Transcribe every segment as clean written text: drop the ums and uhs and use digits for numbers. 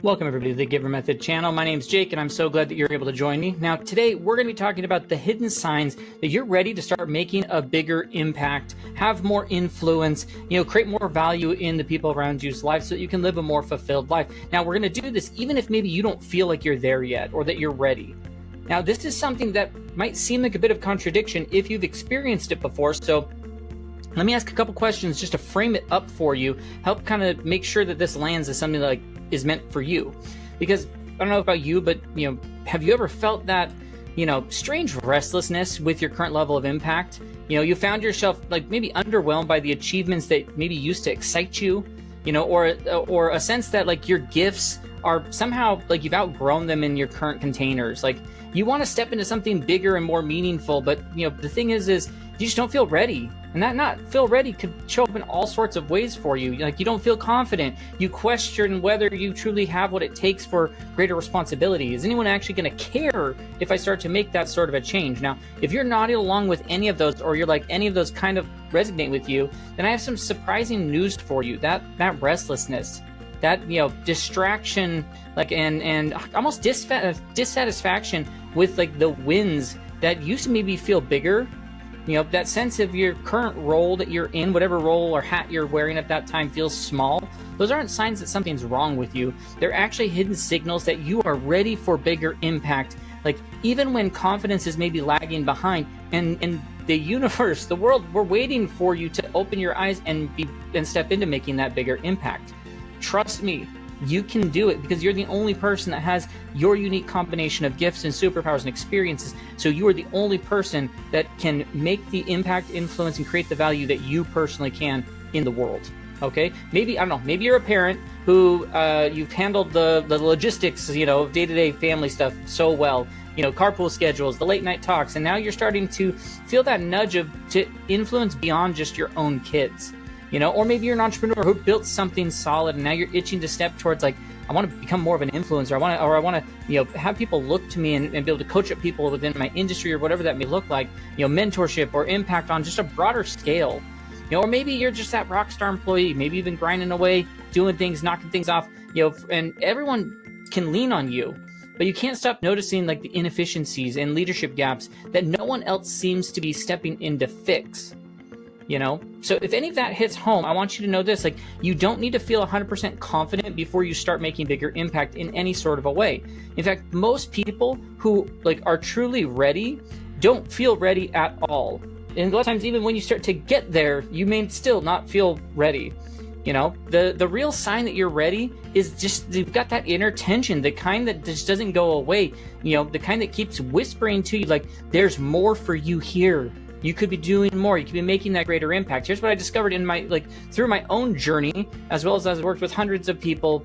Welcome everybody to the Giver Method channel. My name is Jake and I'm so glad that you're able to join me. Now today we're going to be talking about the hidden signs that you're ready to start making a bigger impact, have more influence, create more value in the people around you's life so that you can live a more fulfilled life. Now we're going to do this even if maybe you don't feel like you're there yet or that you're ready. Now this is something that might seem like a bit of contradiction if you've experienced it before, so let me ask a couple questions just to frame it up for you, help kind of make sure that this lands as something that is meant for you. Because I don't know about you, but have you ever felt that strange restlessness with your current level of impact? You found yourself like maybe underwhelmed by the achievements that maybe used to excite you, or a sense that like your gifts are somehow like you've outgrown them in your current containers. Like you want to step into something bigger and more meaningful, but the thing is you just don't feel ready. And that not feel ready could show up in all sorts of ways for you. Like you don't feel confident. You question whether you truly have what it takes for greater responsibility. Is anyone actually going to care if I start to make that sort of a change? Now, if you're nodding along with any of those, or you're like any of those kind of resonate with you, then I have some surprising news for you. That restlessness, that distraction, like and almost dissatisfaction with like the wins that used to maybe feel bigger. That sense of your current role that you're in, whatever role or hat you're wearing at that time feels small. Those aren't signs that something's wrong with you. They're actually hidden signals that you are ready for bigger impact. Like even when confidence is maybe lagging behind, and the universe, the world, we're waiting for you to open your eyes and step into making that bigger impact. Trust me, you can do it because you're the only person that has your unique combination of gifts and superpowers and experiences. So you are the only person that can make the impact, influence, and create the value that you personally can in the world. Okay? Maybe, I don't know, maybe you're a parent who you've handled the logistics, of day-to-day family stuff so well. Carpool schedules, the late night talks, and now you're starting to feel that nudge to influence beyond just your own kids. Or maybe you're an entrepreneur who built something solid and now you're itching to step towards like, I want to become more of an influencer. I want to, have people look to me and be able to coach up people within my industry or whatever that may look like, mentorship or impact on just a broader scale. Or maybe you're just that rock star employee. Maybe you've been grinding away, doing things, knocking things off, and everyone can lean on you. But you can't stop noticing like the inefficiencies and leadership gaps that no one else seems to be stepping in to fix. So if any of that hits home, I want you to know this, like you don't need to feel 100% confident before you start making bigger impact in any sort of a way. In fact, most people who are truly ready don't feel ready at all. And a lot of times, even when you start to get there, you may still not feel ready. The real sign that you're ready is just you've got that inner tension, the kind that just doesn't go away, the kind that keeps whispering to you like there's more for you here. You could be doing more. You could be making that greater impact. Here's what I discovered in my through my own journey, as well as I've worked with hundreds of people,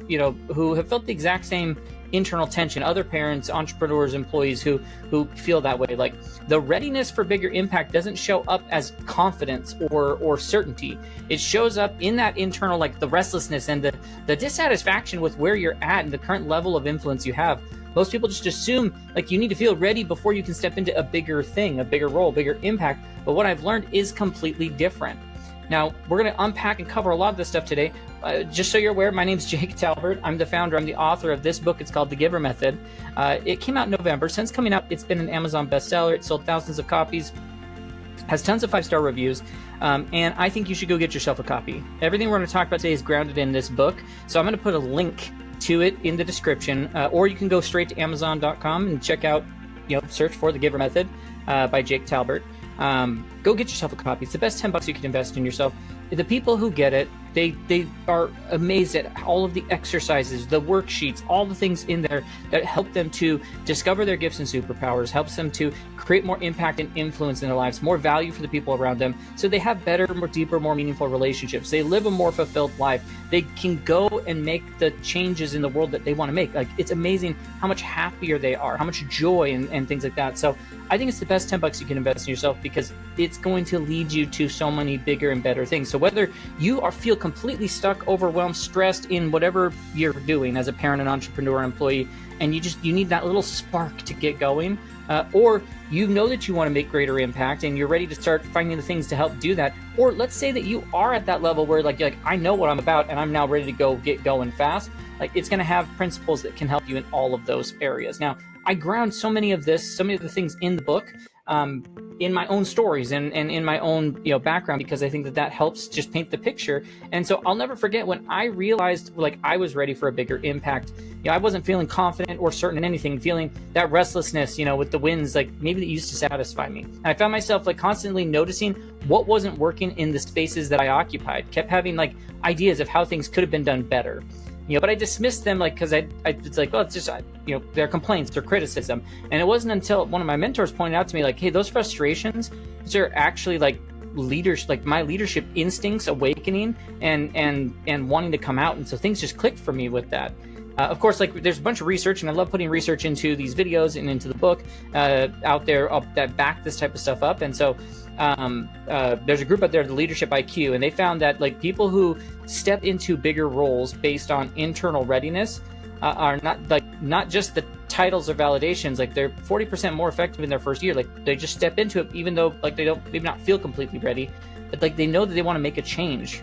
who have felt the exact same internal tension. Other parents, entrepreneurs, employees who feel that way. Like the readiness for bigger impact doesn't show up as confidence or certainty. It shows up in that internal, like the restlessness and the dissatisfaction with where you're at and the current level of influence you have. Most people just assume like you need to feel ready before you can step into a bigger thing, a bigger role, bigger impact. But what I've learned is completely different. Now, we're going to unpack and cover a lot of this stuff today. Just so you're aware, my name is Jake Talbert. I'm the founder. I'm the author of this book. It's called The Giver Method. It came out in November. Since coming out, it's been an Amazon bestseller. It sold thousands of copies, has tons of 5-star reviews. And I think you should go get yourself a copy. Everything we're going to talk about today is grounded in this book. So I'm going to put a link to it in the description, or you can go straight to Amazon.com and check out, search for The Giver Method by Jake Talbert. Go get yourself a copy. It's the best $10 you can invest in yourself. The people who get it, they are amazed at all of the exercises, the worksheets, all the things in there that help them to discover their gifts and superpowers, helps them to create more impact and influence in their lives, more value for the people around them, so they have better, more deeper, more meaningful relationships. They live a more fulfilled life. They can go and make the changes in the world that they want to make. Like it's amazing how much happier they are, how much joy and things like that. So I think it's the best $10 you can invest in yourself because it's going to lead you to so many bigger and better things. So whether you feel completely stuck, overwhelmed, stressed in whatever you're doing as a parent, an entrepreneur, employee, and you need that little spark to get going, or you know that you want to make greater impact and you're ready to start finding the things to help do that, or let's say that you are at that level where you're like I know what I'm about and I'm now ready to go get going fast. like it's going to have principles that can help you in all of those areas. Now, I ground so many of the things in the book in my own stories and in my own background, because I think that helps just paint the picture. And so I'll never forget when I realized like I was ready for a bigger impact. I wasn't feeling confident or certain in anything, feeling that restlessness, with the winds, like maybe that used to satisfy me. And I found myself like constantly noticing what wasn't working in the spaces that I occupied, kept having like ideas of how things could have been done better. But I dismissed them like because it's like, well, it's just they're complaints or criticism. And it wasn't until one of my mentors pointed out to me like, hey, those frustrations, those are actually like leaders, like my leadership instincts awakening and wanting to come out. And so things just clicked for me with that. Of course, like there's a bunch of research, and I love putting research into these videos and into the book out there that back this type of stuff up. And so there's a group out there, the Leadership IQ, and they found that like people who step into bigger roles based on internal readiness are not just the titles or validations, like they're 40% more effective in their first year. Like they just step into it, even though like they don't maybe not feel completely ready, but like they know that they want to make a change.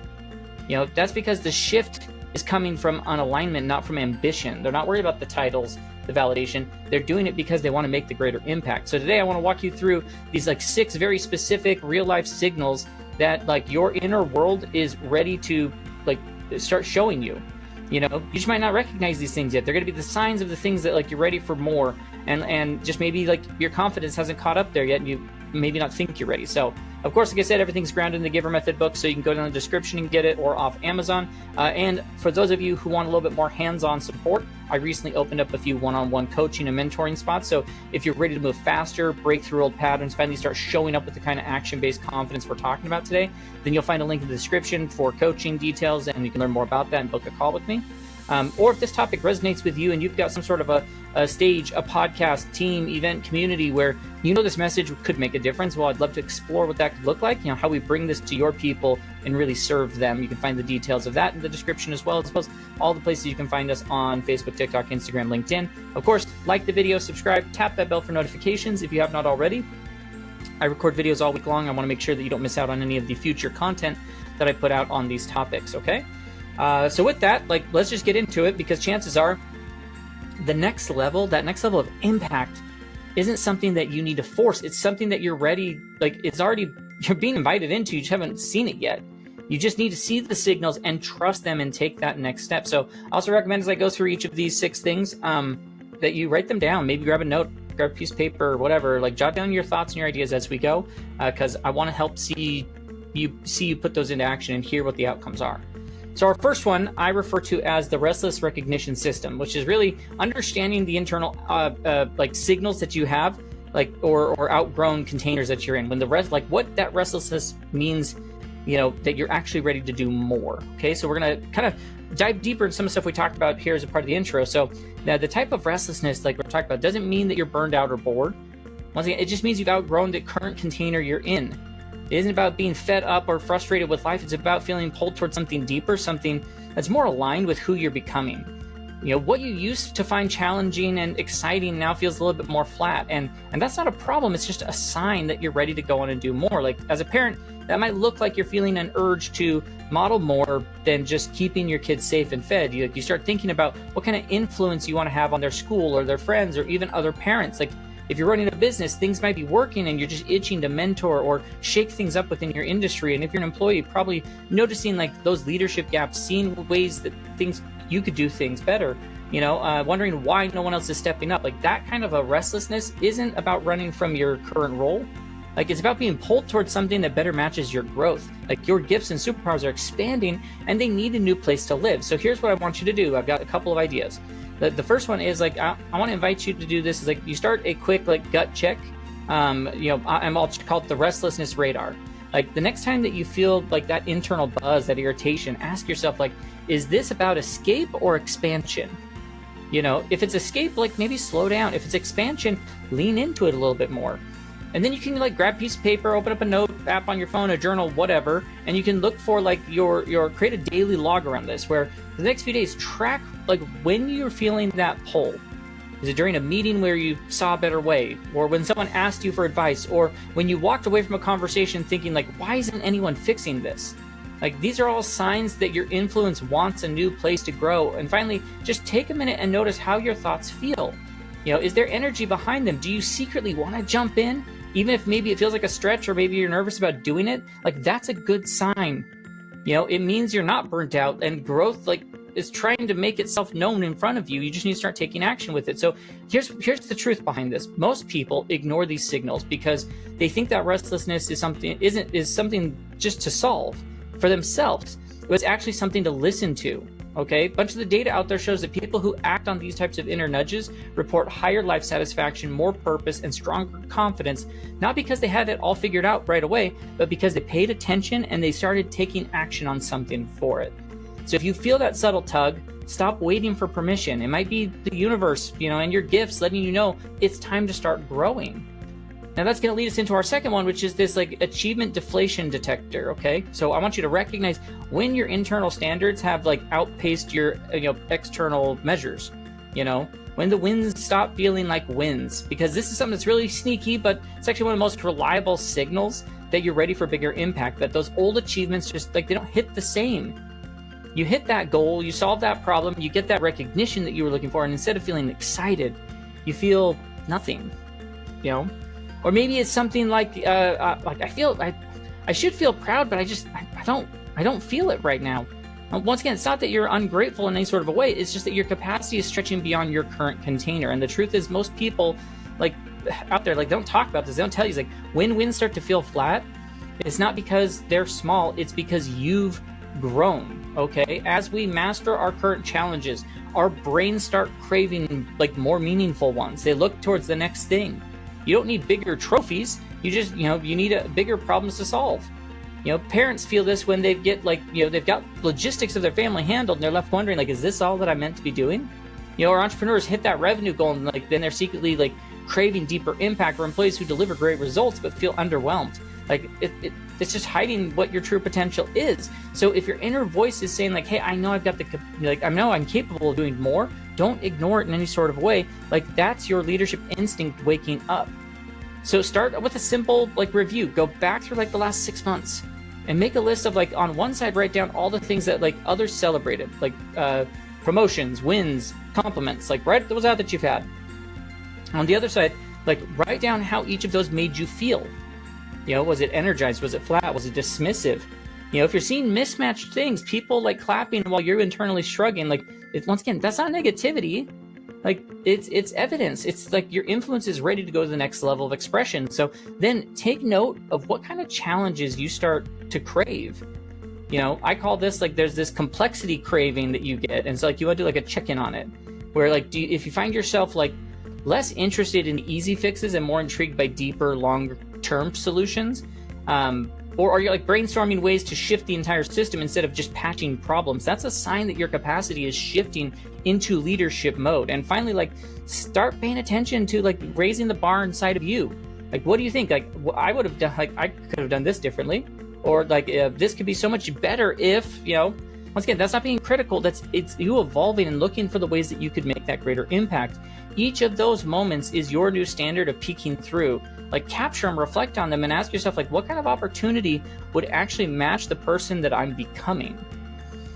That's because the shift is coming from an alignment, not from ambition. They're not worried about the titles, the validation. They're doing it because they want to make the greater impact. So today I want to walk you through these like 6 very specific real life signals that like your inner world is ready to like start showing you. You just might not recognize these things yet. They're going to be the signs of the things that like you're ready for more, and just maybe like your confidence hasn't caught up there yet, and you maybe not think you're ready. So of course, like I said, everything's grounded in the Giver Method book, so you can go down in the description and get it, or off Amazon. And for those of you who want a little bit more hands-on support, I recently opened up a few one-on-one coaching and mentoring spots. So if you're ready to move faster, break through old patterns, finally start showing up with the kind of action-based confidence we're talking about today, then you'll find a link in the description for coaching details, and you can learn more about that and book a call with me. Or if this topic resonates with you and you've got some sort of a stage, a podcast, team, event, community where this message could make a difference, well, I'd love to explore what that could look like, how we bring this to your people and really serve them. You can find the details of that in the description, as well as all the places you can find us on Facebook, TikTok, Instagram, LinkedIn. Of course, like the video, subscribe, tap that bell for notifications if you have not already. I record videos all week long. I want to make sure that you don't miss out on any of the future content that I put out on these topics, okay? So with that, let's just get into it, because chances are that next level of impact isn't something that you need to force. It's something that you're ready, you're being invited into. You just haven't seen it yet. You just need to see the signals and trust them and take that next step. So I also recommend, as I go through each of these 6 things, that you write them down. Maybe grab a note, grab a piece of paper or whatever, jot down your thoughts and your ideas as we go, because I want to help see you put those into action and hear what the outcomes are. So our first one I refer to as the restless recognition system, which is really understanding the internal signals that you have, or outgrown containers that you're in. When what that restlessness means, that you're actually ready to do more. Okay, so we're gonna kind of dive deeper into some of the stuff we talked about here as a part of the intro. So now the type of restlessness like we're talking about doesn't mean that you're burned out or bored. Once again, it just means you've outgrown the current container you're in. It isn't about being fed up or frustrated with life. It's about feeling pulled towards something deeper, something that's more aligned with who you're becoming. What you used to find challenging and exciting now feels a little bit more flat. And that's not a problem. It's just a sign that you're ready to go on and do more. Like as a parent, that might look like you're feeling an urge to model more than just keeping your kids safe and fed. You start thinking about what kind of influence you want to have on their school or their friends or even other parents. Like if you're running a business, things might be working and you're just itching to mentor or shake things up within your industry. And if you're an employee, probably noticing those leadership gaps, seeing ways that you could do things better, wondering why no one else is stepping up. That kind of a restlessness isn't about running from your current role. It's about being pulled towards something that better matches your growth. Your gifts and superpowers are expanding and they need a new place to live. So here's what I want you to do. I've got a couple of ideas. The first one is I want to invite you to do this. Is you start a quick gut check. I'll call it the restlessness radar. The next time that you feel that internal buzz, that irritation, ask yourself is this about escape or expansion? If it's escape, maybe slow down. If it's expansion, lean into it a little bit more. And then you can grab a piece of paper, open up a note app on your phone, a journal, whatever, and you can look for your create a daily log around this, where the next few days track when you're feeling that pull. Is it during a meeting where you saw a better way, or when someone asked you for advice, or when you walked away from a conversation thinking why isn't anyone fixing this? Like, these are all signs that your influence wants a new place to grow. And finally, just take a minute and notice how your thoughts feel. Is there energy behind them? Do you secretly want to jump in? Even if maybe it feels like a stretch, or maybe you're nervous about doing it, like, that's a good sign. It means you're not burnt out, and growth, like, is trying to make itself known in front of you. You just need to start taking action with it. So here's the truth behind this. Most people ignore these signals because they think that restlessness is something just to solve for themselves. It's actually something to listen to. Okay, a bunch of the data out there shows that people who act on these types of inner nudges report higher life satisfaction, more purpose, and stronger confidence, not because they had it all figured out right away, but because they paid attention and they started taking action on something for it. So if you feel that subtle tug, stop waiting for permission. It might be the universe, and your gifts letting you know it's time to start growing. Now that's going to lead us into our second one, which is this like achievement deflation detector. Okay, so I want you to recognize when your internal standards have like outpaced your external measures. When the wins stop feeling like wins, because this is something that's really sneaky, but it's actually one of the most reliable signals that you're ready for bigger impact. That those old achievements just like they don't hit the same. You hit that goal, you solve that problem, you get that recognition that you were looking for, and instead of feeling excited, you feel nothing. Or maybe it's something like I should feel proud, but I don't feel it right now. Once again, it's not that you're ungrateful in any sort of a way. It's just that your capacity is stretching beyond your current container. And the truth is, most people like out there like don't talk about this. They don't tell you. It's like when wins start to feel flat, it's not because they're small. It's because you've grown. Okay, as we master our current challenges, our brains start craving like more meaningful ones. They look towards the next thing. You don't need bigger trophies. You just, you need bigger problems to solve. Parents feel this when they've got logistics of their family handled, and they're left wondering, like, is this all that I'm meant to be doing? Or entrepreneurs hit that revenue goal, and like then they're secretly like craving deeper impact, or employees who deliver great results but feel underwhelmed. Like it's just hiding what your true potential is. So if your inner voice is saying like, hey, I know I know I'm capable of doing more, don't ignore it in any sort of way. Like, that's your leadership instinct waking up. So start with a simple like review. Go back through like the last 6 months and make a list of like, on one side, write down all the things that like others celebrated, like promotions, wins, compliments, like write those out that you've had. On the other side, like write down how each of those made you feel. Was it energized? Was it flat? Was it dismissive? If you're seeing mismatched things, people like clapping while you're internally shrugging, like once again, that's not negativity. Like it's evidence. It's like your influence is ready to go to the next level of expression. So then take note of what kind of challenges you start to crave. I call this like there's this complexity craving that you get, and so like you want to do like a check-in on it, where like if you find yourself like less interested in easy fixes and more intrigued by deeper, longer-term solutions, or are you like brainstorming ways to shift the entire system instead of just patching problems? That's a sign that your capacity is shifting into leadership mode. And finally, like start paying attention to like raising the bar inside of you. Like, what do you think? Like, I would have done, like I could have done this differently, or like this could be so much better if, once again, that's not being critical. It's you evolving and looking for the ways that you could make that greater impact. Each of those moments is your new standard of peeking through. Like, capture them, reflect on them, and ask yourself, like, what kind of opportunity would actually match the person that I'm becoming?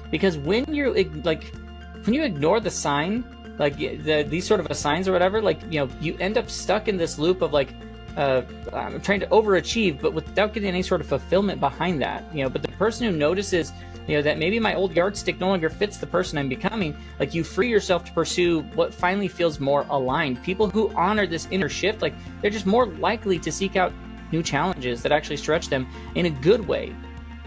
Because when you ignore the sign, like these sort of signs or whatever, like, you end up stuck in this loop of like, I'm trying to overachieve, but without getting any sort of fulfillment behind that. But the person who notices, that maybe my old yardstick no longer fits the person I'm becoming, like, you free yourself to pursue what finally feels more aligned. People who honor this inner shift, like, they're just more likely to seek out new challenges that actually stretch them in a good way.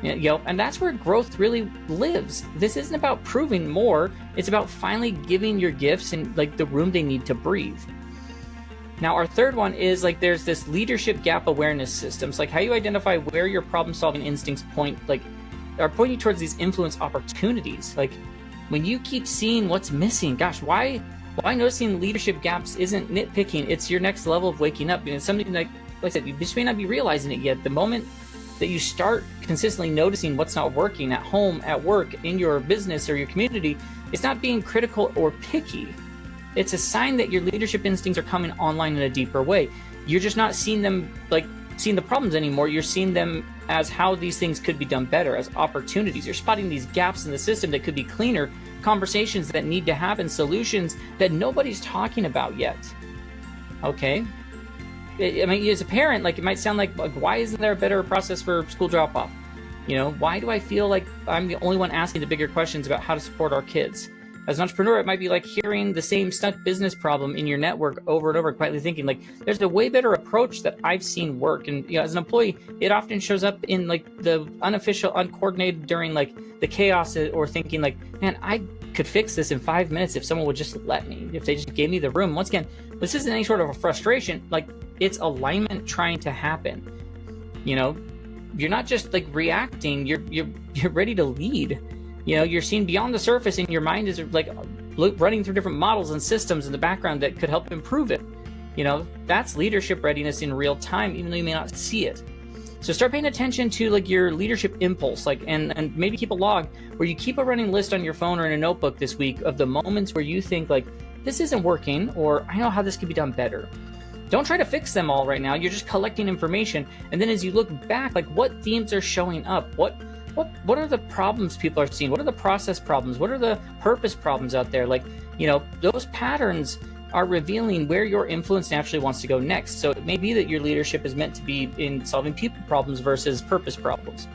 And that's where growth really lives. This isn't about proving more. It's about finally giving your gifts and like the room they need to breathe. Now, our third one is like there's this leadership gap awareness systems, like how you identify where your problem-solving instincts are pointing towards these influence opportunities. Like, when you keep seeing what's missing, gosh, why noticing leadership gaps isn't nitpicking. It's your next level of waking up. And it's something like I said, you just may not be realizing it yet. The moment that you start consistently noticing what's not working at home, at work, in your business or your community, it's not being critical or picky. It's a sign that your leadership instincts are coming online in a deeper way. You're just not seeing the problems anymore. You're seeing them as how these things could be done better, as opportunities. You're spotting these gaps in the system that could be cleaner, conversations that need to happen, solutions that nobody's talking about yet. Okay? I mean, as a parent, like, it might sound like why isn't there a better process for school drop-off? You know, why do I feel like I'm the only one asking the bigger questions about how to support our kids? As an entrepreneur, it might be like hearing the same stuck business problem in your network over and over, quietly thinking like, there's a way better approach that I've seen work. And you know, as an employee, it often shows up in like the unofficial, uncoordinated during like the chaos, or thinking like, man, I could fix this in 5 minutes if someone would just let me, if they just gave me the room. Once again, this isn't any sort of a frustration, like it's alignment trying to happen. You know, you're not just like reacting, you're ready to lead. You know, you're seeing beyond the surface, and your mind is like running through different models and systems in the background that could help improve it. You know, that's leadership readiness in real time, even though you may not see it. So start paying attention to like your leadership impulse, like, and maybe keep a log where you keep a running list on your phone or in a notebook this week of the moments where you think like, this isn't working, or I know how this could be done better. Don't try to fix them all right now. You're just collecting information. And then as you look back, like what themes are showing up? What are the problems people are seeing? What are the process problems? What are the purpose problems out there? Like, you know, those patterns are revealing where your influence naturally wants to go next. So it may be that your leadership is meant to be in solving people problems versus purpose problems.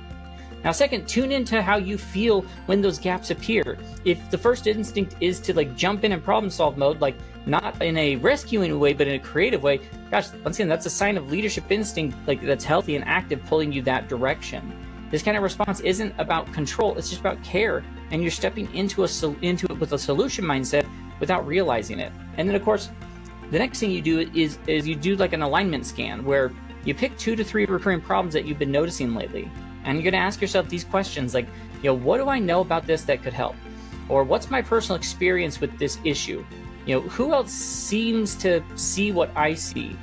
Now, second, tune into how you feel when those gaps appear. If the first instinct is to like jump in and problem solve mode, like not in a rescuing way, but in a creative way, gosh, once again, that's a sign of leadership instinct, like that's healthy and active, pulling you that direction. This kind of response isn't about control, it's just about care. And you're stepping into it with a solution mindset without realizing it. And then of course, the next thing you do is you do like an alignment scan where you pick 2 to 3 recurring problems that you've been noticing lately. And you're gonna ask yourself these questions like, you know, what do I know about this that could help? Or what's my personal experience with this issue? You know, who else seems to see what I see?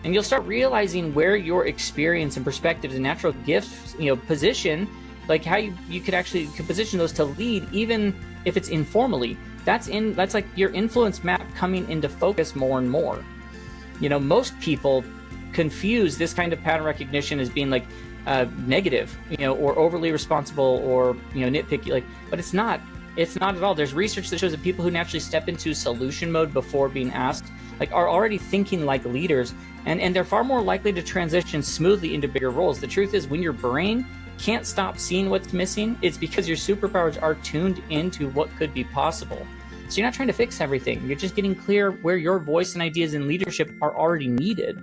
And you'll start realizing where your experience and perspectives and natural gifts, you know, position, like how you could position those to lead, even if it's informally. That's like your influence map coming into focus more and more. You know, most people confuse this kind of pattern recognition as being like negative, you know, or overly responsible, or, you know, nitpicky, like, but it's not. It's not at all. There's research that shows that people who naturally step into solution mode before being asked, like, are already thinking like leaders, and they're far more likely to transition smoothly into bigger roles. The truth is, when your brain can't stop seeing what's missing, it's because your superpowers are tuned into what could be possible. So you're not trying to fix everything. You're just getting clear where your voice and ideas in leadership are already needed.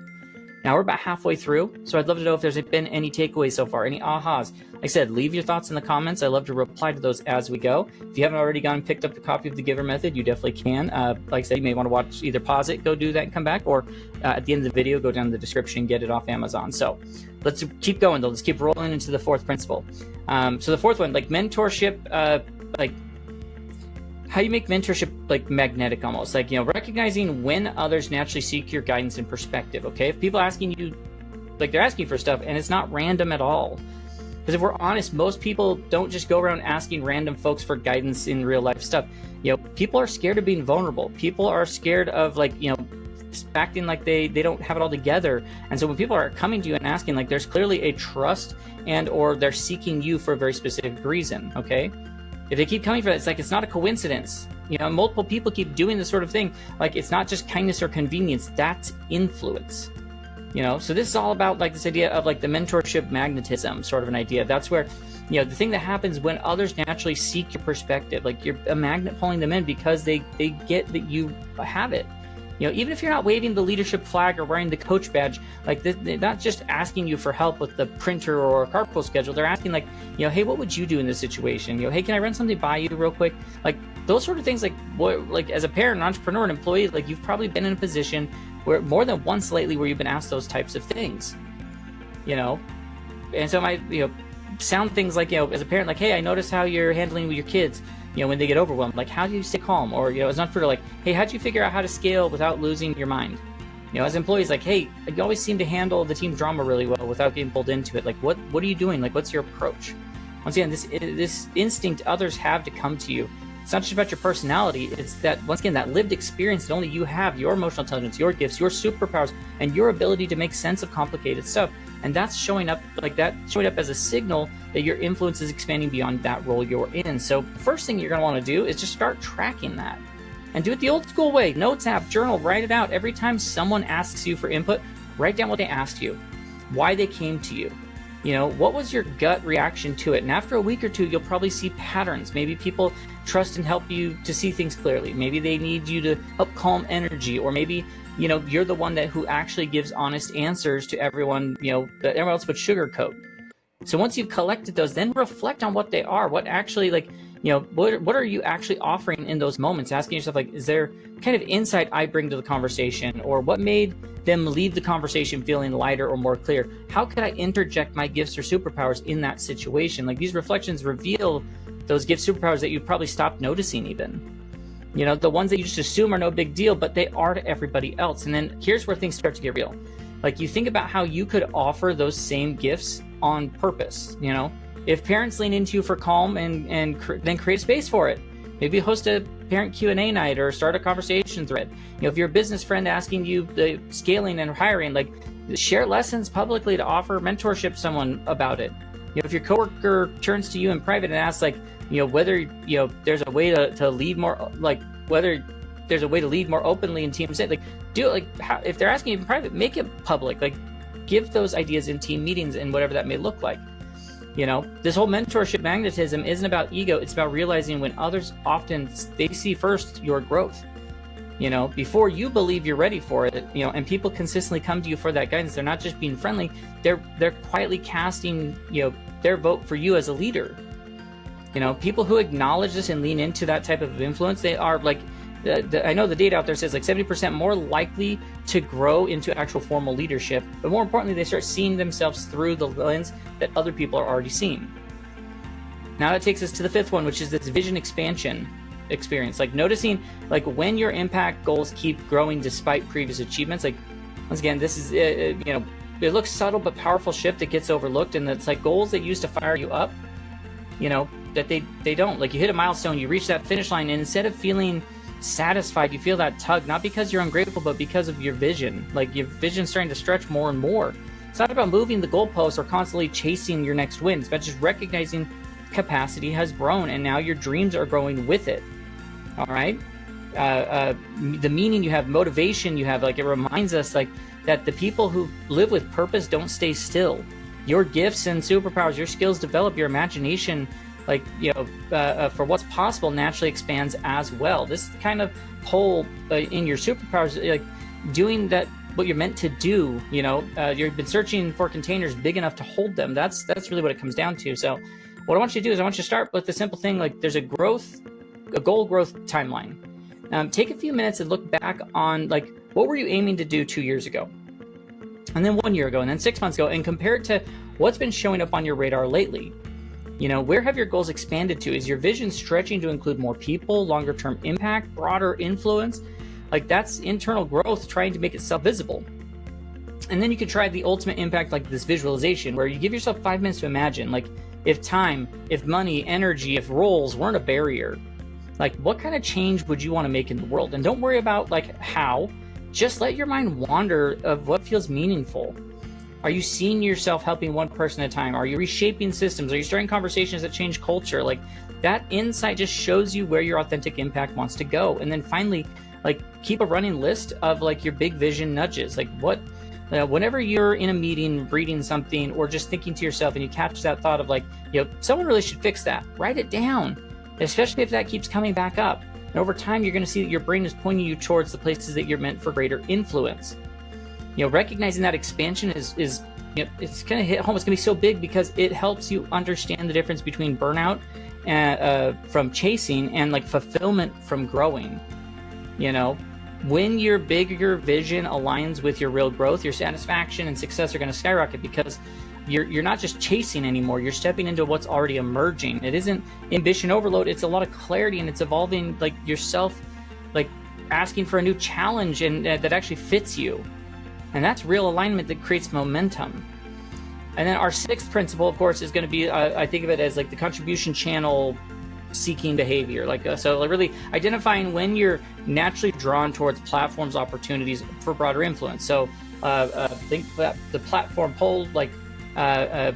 Now we're about halfway through, so I'd love to know if there's been any takeaways so far, any ahas. Like I said, leave your thoughts in the comments. I love to reply to those as we go. If you haven't already gone and picked up a copy of The Giver Method, you definitely can. Like I said, you may want to watch, either pause it, go do that and come back, or at the end of the video, go down to the description and get it off Amazon. So let's keep going though. Let's keep rolling into the fourth principle. So the fourth one, like mentorship, like how you make mentorship like magnetic almost, like, you know, recognizing when others naturally seek your guidance and perspective. Okay, if people asking you, like, they're asking for stuff and it's not random at all. Because if we're honest, most people don't just go around asking random folks for guidance in real life stuff. You know, people are scared of being vulnerable. People are scared of, like, you know, acting like they don't have it all together. And so when people are coming to you and asking, like, there's clearly a trust, and or they're seeking you for a very specific reason. Okay, if they keep coming for that, it's like, it's not a coincidence. You know, multiple people keep doing this sort of thing. Like, it's not just kindness or convenience, that's influence. You know, so this is all about like this idea of like the mentorship magnetism sort of an idea. That's where, you know, the thing that happens when others naturally seek your perspective, like you're a magnet pulling them in because they get that you have it. You know, even if you're not waving the leadership flag or wearing the coach badge, like they're not just asking you for help with the printer or a carpool schedule. They're asking, like, you know, hey, what would you do in this situation? You know, hey, can I run something by you real quick? Like those sort of things. Like, what, like as a parent, an entrepreneur, an employee, like you've probably been in a position where more than once lately where you've been asked those types of things. You know, and so my, you know, sound things like, you know, as a parent, like, hey, I notice how you're handling with your kids. You know, when they get overwhelmed, like, how do you stay calm? Or, you know, as an entrepreneur, like, hey, how'd you figure out how to scale without losing your mind? You know, as employees, like, hey, you always seem to handle the team drama really well without getting pulled into it. Like, what are you doing? Like, what's your approach? Once again, this instinct others have to come to you. It's not just about your personality. It's that, once again, that lived experience that only you have, your emotional intelligence, your gifts, your superpowers, and your ability to make sense of complicated stuff. And that's showing up as a signal that your influence is expanding beyond that role you're in. So first thing you're going to want to do is just start tracking that. And do it the old school way. Notes app, journal, write it out. Every time someone asks you for input, write down what they asked you, why they came to you. What was your gut reaction to it? And after a week or two, you'll probably see patterns. Maybe people trust and help you to see things clearly. Maybe they need you to help calm energy, or maybe, you're the one who actually gives honest answers to everyone, that everyone else would sugarcoat. So once you've collected those, then reflect on what they are, what actually what are you actually offering in those moments? Asking yourself, is there kind of insight I bring to the conversation, or what made them leave the conversation feeling lighter or more clear? How could I interject my gifts or superpowers in that situation? These reflections reveal those gift superpowers that you probably stopped noticing even. The ones that you just assume are no big deal, but they are to everybody else. And then here's where things start to get real. You think about how you could offer those same gifts on purpose. If parents lean into you for calm and then create a space for it. Maybe host a parent Q&A night or start a conversation thread. If you're a business friend asking you the scaling and hiring, share lessons publicly to offer mentorship to someone about it. If your coworker turns to you in private and asks whether there's a way to lead more, whether there's a way to lead more openly in teams, do it. If they're asking you in private, make it public. Give those ideas in team meetings and whatever that may look like. This whole mentorship magnetism isn't about ego. It's about realizing when others often, they see first your growth, before you believe you're ready for it, and people consistently come to you for that guidance. They're not just being friendly. They're quietly casting, their vote for you as a leader. People who acknowledge this and lean into that type of influence, they are I know the data out there says 70% more likely to grow into actual formal leadership, but more importantly, they start seeing themselves through the lens that other people are already seeing. Now that takes us to the fifth one, which is this vision expansion experience. Noticing when your impact goals keep growing despite previous achievements. Once again, this is it looks subtle but powerful shift that gets overlooked, and it's goals that used to fire you up, that they don't. You hit a milestone, you reach that finish line, and instead of feeling satisfied, you feel that tug, not because you're ungrateful, but because of your vision. Your vision's starting to stretch more and more. It's not about moving the goalposts or constantly chasing your next win. It's about just recognizing capacity has grown, and now your dreams are growing with it. All right? The meaning you have, motivation you have, it reminds us that the people who live with purpose don't stay still. Your gifts and superpowers, your skills develop, your imagination for what's possible naturally expands as well. This kind of pull in your superpowers, doing that what you're meant to do. You've been searching for containers big enough to hold them. That's really what it comes down to. So what I want you to do is I want you to start with the simple thing, there's a goal growth timeline. Take a few minutes and look back on what were you aiming to do 2 years ago, and then 1 year ago, and then 6 months ago, and compare it to what's been showing up on your radar lately. Where have your goals expanded to? Is your vision stretching to include more people, longer term impact, broader influence? That's internal growth trying to make itself visible. And then you could try the ultimate impact, this visualization, where you give yourself 5 minutes to imagine, if time, if money, energy, if roles weren't a barrier, what kind of change would you want to make in the world? And don't worry about how, just let your mind wander of what feels meaningful. Are you seeing yourself helping one person at a time? Are you reshaping systems? Are you starting conversations that change culture? That insight just shows you where your authentic impact wants to go. And then finally, keep a running list of your big vision nudges. Whenever you're in a meeting, reading something, or just thinking to yourself and you catch that thought of someone really should fix that, write it down, especially if that keeps coming baback up. And over time, you're going to see that your brain is pointing you towards the places that you're meant for greater influence. Recognizing that expansion is it's going to hit home. It's going to be so big because it helps you understand the difference between burnout from chasing and fulfillment from growing. When your bigger vision aligns with your real growth, your satisfaction and success are going to skyrocket because you're not just chasing anymore. You're stepping into what's already emerging. It isn't ambition overload. It's a lot of clarity, and it's evolving yourself, asking for a new challenge and that actually fits you. And that's real alignment that creates momentum. And then our sixth principle, of course, is going to be, I think of it as the contribution channel seeking behavior. So really identifying when you're naturally drawn towards platforms, opportunities for broader influence. So think that the platform pull, like I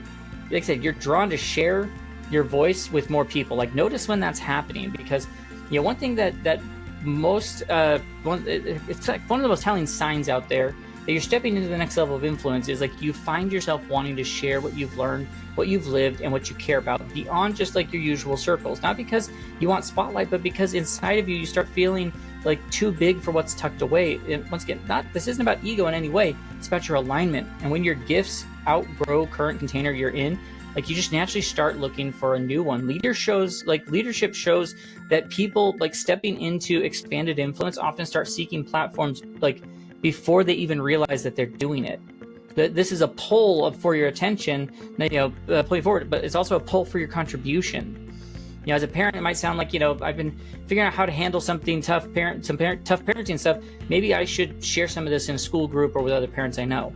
said, you're drawn to share your voice with more people. Like notice when that's happening, because one thing that most it's like one of the most telling signs out there that you're stepping into the next level of influence is like you find yourself wanting to share what you've learned, what you've lived, and what you care about beyond just like your usual circles. Not because you want spotlight, but because inside of you, you start feeling like too big for what's tucked away. And once again, this isn't about ego in any way. It's about your alignment. And when your gifts outgrow current container you're in, like you just naturally start looking for a new one. Leadership shows that people like stepping into expanded influence often start seeking platforms like before they even realize that they're doing it. This is a pull for your attention, pulling forward, but it's also a pull for your contribution. As a parent, it might sound like, I've been figuring out how to handle something tough, tough parenting stuff. Maybe I should share some of this in a school group or with other parents I know.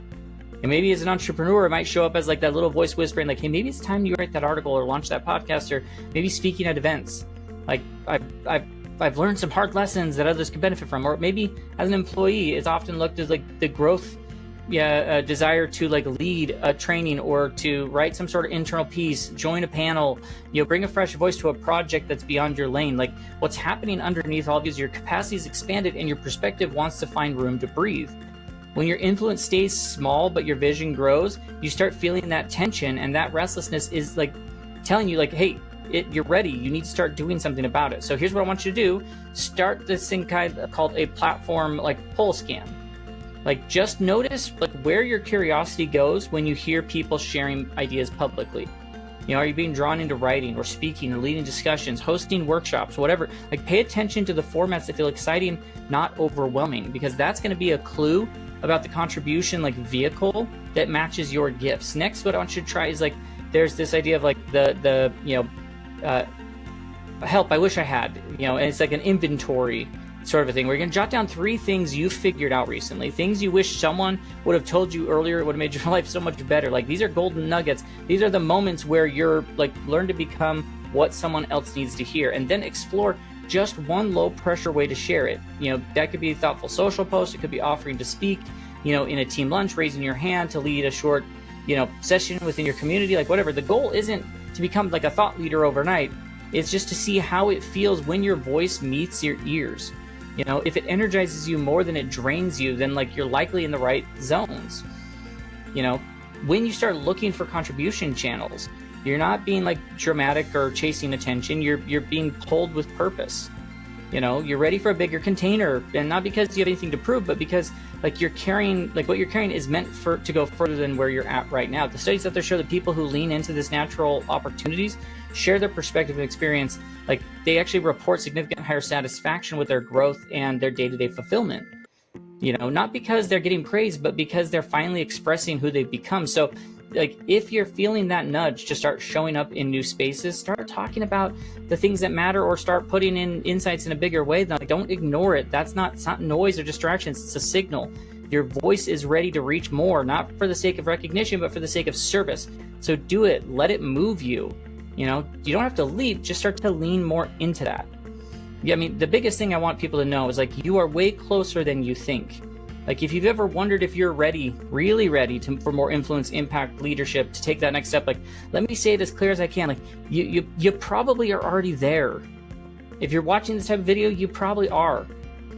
And maybe as an entrepreneur, it might show up as like that little voice whispering, like, hey, maybe it's time you write that article or launch that podcast, or maybe speaking at events. Like I've learned some hard lessons that others could benefit from. Or maybe as an employee, it's often looked as like the growth desire to like lead a training or to write some sort of internal piece, join a panel, bring a fresh voice to a project that's beyond your lane. Like what's happening underneath all of you is your capacity is expanded and your perspective wants to find room to breathe. When your influence stays small but your vision grows, you start feeling that tension, and that restlessness is like telling you like, hey, you're ready. You need to start doing something about it. So here's what I want you to do. Start this thing called a platform like pull scan. Like just notice like where your curiosity goes when you hear people sharing ideas publicly. Are you being drawn into writing or speaking or leading discussions, hosting workshops, whatever? Like pay attention to the formats that feel exciting, not overwhelming, because that's going to be a clue about the contribution like vehicle that matches your gifts. Next, what I want you to try is like there's this idea of like the help I wish I had, and it's like an inventory sort of a thing where you're going to jot down 3 things you figured out recently, things you wish someone would have told you earlier. It would have made your life so much better. Like these are golden nuggets. These are the moments where you're like learn to become what someone else needs to hear, and then explore just one low pressure way to share it. That could be a thoughtful social post. It could be offering to speak, in a team lunch, raising your hand to lead a short, session within your community, like whatever. The goal isn't to become like a thought leader overnight. It's just to see how it feels when your voice meets your ears. If it energizes you more than it drains you, then like you're likely in the right zones. When you start looking for contribution channels, you're not being like dramatic or chasing attention. You're being pulled with purpose. You're ready for a bigger container, and not because you have anything to prove, but because like you're carrying, like what you're carrying is meant to go further than where you're at right now. The studies out there show that people who lean into this natural opportunities share their perspective and experience. Like they actually report significant higher satisfaction with their growth and their day-to-day fulfillment. Not because they're getting praised, but because they're finally expressing who they've become. So like if you're feeling that nudge to start showing up in new spaces, start talking about the things that matter, or start putting in insights in a bigger way. Like, don't ignore it. It's not noise or distractions. It's a signal. Your voice is ready to reach more, not for the sake of recognition, but for the sake of service. So do it. Let it move you. You don't have to leap, just start to lean more into that. The biggest thing I want people to know is like you are way closer than you think. Like if you've ever wondered if you're ready, really ready for more influence, impact, leadership, to take that next step, like let me say it as clear as I can. Like you probably are already there. If you're watching this type of video, you probably are.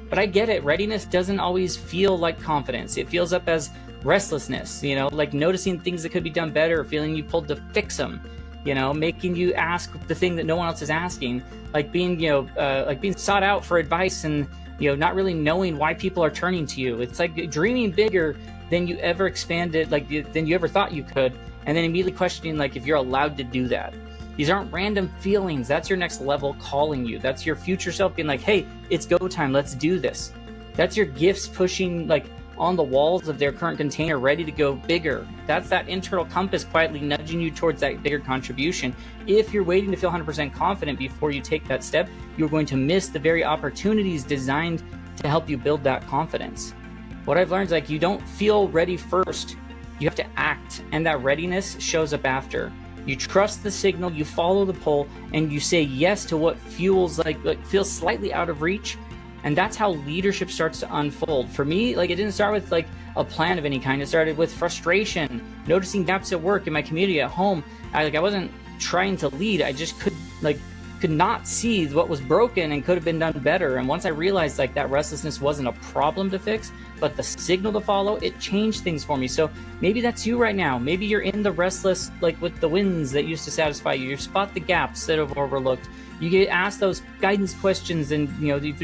But I get it. Readiness doesn't always feel like confidence. It feels up as restlessness, like noticing things that could be done better, feeling you pulled to fix them. Making you ask the thing that no one else is asking, like being, being sought out for advice and, not really knowing why people are turning to you. It's like dreaming bigger than you ever expanded, than you ever thought you could. And then immediately questioning, like, if you're allowed to do that. These aren't random feelings. That's your next level calling you. That's your future self being like, hey, it's go time. Let's do this. That's your gifts pushing, like, on the walls of their current container, ready to go bigger. That's that internal compass quietly nudging you towards that bigger contribution. If you're waiting to feel 100% confident before you take that step, you're going to miss the very opportunities designed to help you build that confidence. What I've learned is like you don't feel ready first. You have to act, and that readiness shows up after. You trust the signal, you follow the pull, and you say yes to what feels feels slightly out of reach. And that's how leadership starts to unfold. For me, it didn't start with a plan of any kind. It started with frustration, noticing gaps at work, in my community, at home. I wasn't trying to lead. I just could not see what was broken and could have been done better. And once I realized that restlessness wasn't a problem to fix, but the signal to follow, it changed things for me. So maybe that's you right now. Maybe you're in the restless, with the wins that used to satisfy you. You spot the gaps that have overlooked. You get asked those guidance questions, and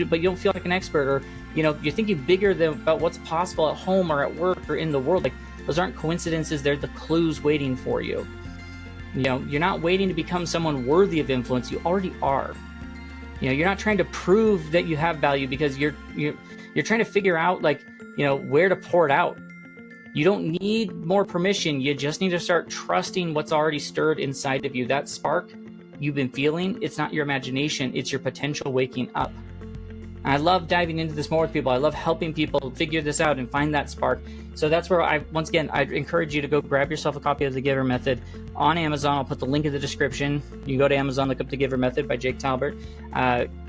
but you don't feel like an expert, or you're thinking bigger about what's possible at home or at work or in the world. Those aren't coincidences. They're the clues waiting for you. You're not waiting to become someone worthy of influence. You already are. You're not trying to prove that you have value, because you're trying to figure out where to pour it out. You don't need more permission. You just need to start trusting what's already stirred inside of you. That spark you've been feeling, it's not your imagination, it's your potential waking up. I love diving into this more with people. I love helping people figure this out and find that spark. So that's where I encourage you to go grab yourself a copy of The Giver Method on Amazon. I'll put the link in the description. You can go to Amazon, look up The Giver Method by Jake Talbert.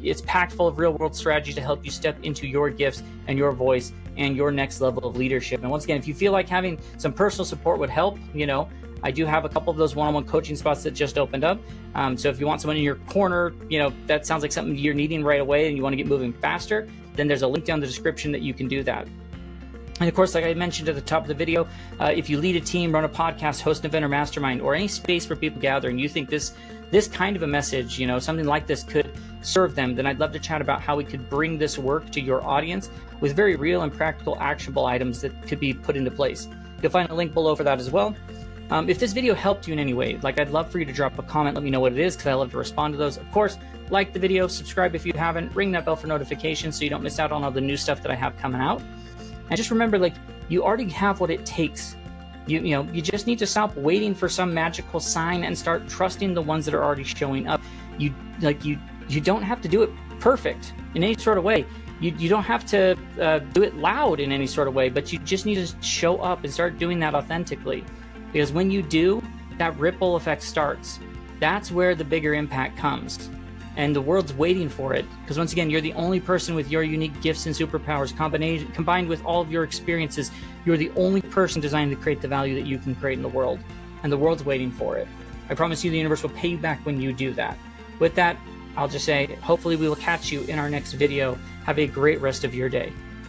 It's packed full of real world strategies to help you step into your gifts and your voice and your next level of leadership. And once again, if you feel like having some personal support would help, I do have a couple of those one-on-one coaching spots that just opened up. So if you want someone in your corner, that sounds like something you're needing right away and you want to get moving faster, then there's a link down in the description that you can do that. And of course, like I mentioned at the top of the video, if you lead a team, run a podcast, host an event or mastermind, or any space where people gather, and you think this kind of a message, something like this could serve them, then I'd love to chat about how we could bring this work to your audience with very real and practical, actionable items that could be put into place. You'll find a link below for that as well. If this video helped you in any way, I'd love for you to drop a comment, let me know what it is, because I love to respond to those. Of course, like the video, subscribe if you haven't, ring that bell for notifications so you don't miss out on all the new stuff that I have coming out. And just remember, you already have what it takes. You just need to stop waiting for some magical sign and start trusting the ones that are already showing up. You don't have to do it perfect in any sort of way. You don't have to do it loud in any sort of way, but you just need to show up and start doing that authentically. Because when you do, that ripple effect starts. That's where the bigger impact comes. And the world's waiting for it. Because once again, you're the only person with your unique gifts and superpowers combined with all of your experiences. You're the only person designed to create the value that you can create in the world. And the world's waiting for it. I promise you the universe will pay you back when you do that. With that, I'll just say, hopefully we will catch you in our next video. Have a great rest of your day.